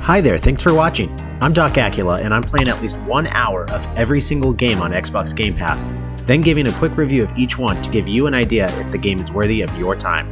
Hi there, thanks for watching. I'm Doc Acula, and I'm playing at least 1 hour of every single game on Xbox Game Pass, then giving a quick review of each one to give you an idea if the game is worthy of your time.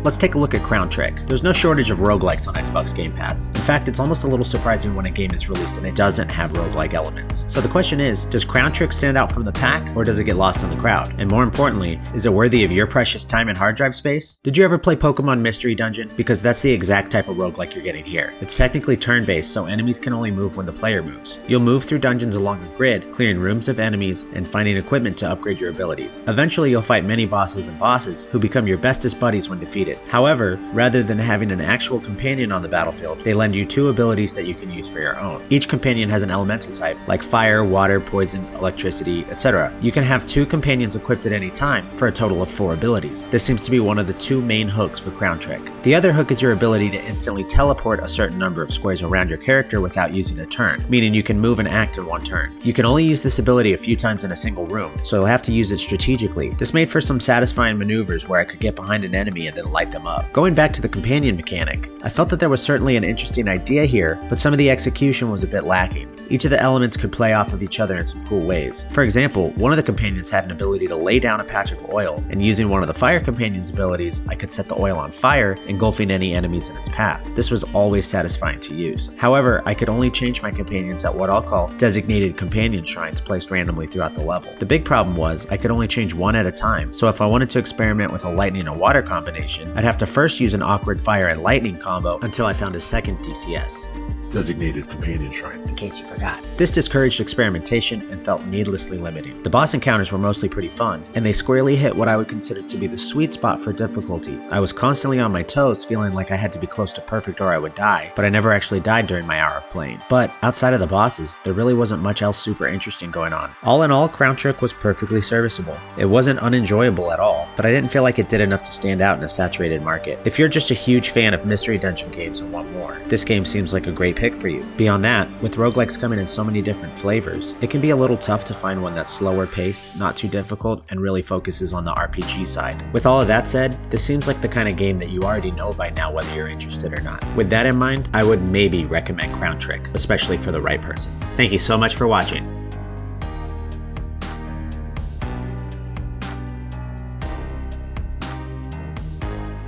Let's take a look at Crown Trick. There's no shortage of roguelikes on Xbox Game Pass. In fact, it's almost a little surprising when a game is released and it doesn't have roguelike elements. So the question is, does Crown Trick stand out from the pack, or does it get lost in the crowd? And more importantly, is it worthy of your precious time and hard drive space? Did you ever play Pokemon Mystery Dungeon? Because that's the exact type of roguelike you're getting here. It's technically turn-based, so enemies can only move when the player moves. You'll move through dungeons along a grid, clearing rooms of enemies and finding equipment to upgrade your abilities. Eventually, you'll fight many bosses and bosses who become your bestest buddies when defeated. However, rather than having an actual companion on the battlefield, they lend you 2 abilities that you can use for your own. Each companion has an elemental type, like fire, water, poison, electricity, etc. You can have 2 companions equipped at any time, for a total of 4 abilities. This seems to be one of the 2 main hooks for Crown Trick. The other hook is your ability to instantly teleport a certain number of squares around your character without using a turn, meaning you can move and act in 1 turn. You can only use this ability a few times in a single room, so you'll have to use it strategically. This made for some satisfying maneuvers where I could get behind an enemy and then light them up. Going back to the companion mechanic, I felt that there was certainly an interesting idea here, but some of the execution was a bit lacking. Each of the elements could play off of each other in some cool ways. For example, one of the companions had an ability to lay down a patch of oil, and using one of the fire companion's abilities, I could set the oil on fire, engulfing any enemies in its path. This was always satisfying to use. However, I could only change my companions at what I'll call designated companion shrines placed randomly throughout the level. The big problem was, I could only change 1 at a time, so if I wanted to experiment with a lightning and water combination, I'd have to first use an awkward fire and lightning combo until I found a second DCS. Designated companion shrine. In case you forgot. This discouraged experimentation and felt needlessly limiting. The boss encounters were mostly pretty fun, and they squarely hit what I would consider to be the sweet spot for difficulty. I was constantly on my toes, feeling like I had to be close to perfect or I would die, but I never actually died during my hour of playing. But outside of the bosses, there really wasn't much else super interesting going on. All in all, Crown Trick was perfectly serviceable. It wasn't unenjoyable at all, but I didn't feel like it did enough to stand out in a saturated market. If you're just a huge fan of Mystery Dungeon games and want more, this game seems like a great pick for you. Beyond that, with roguelikes coming in so many different flavors, it can be a little tough to find one that's slower paced, not too difficult, and really focuses on the RPG side. With all of that said, this seems like the kind of game that you already know by now whether you're interested or not. With that in mind, I would maybe recommend Crown Trick, especially for the right person. Thank you so much for watching.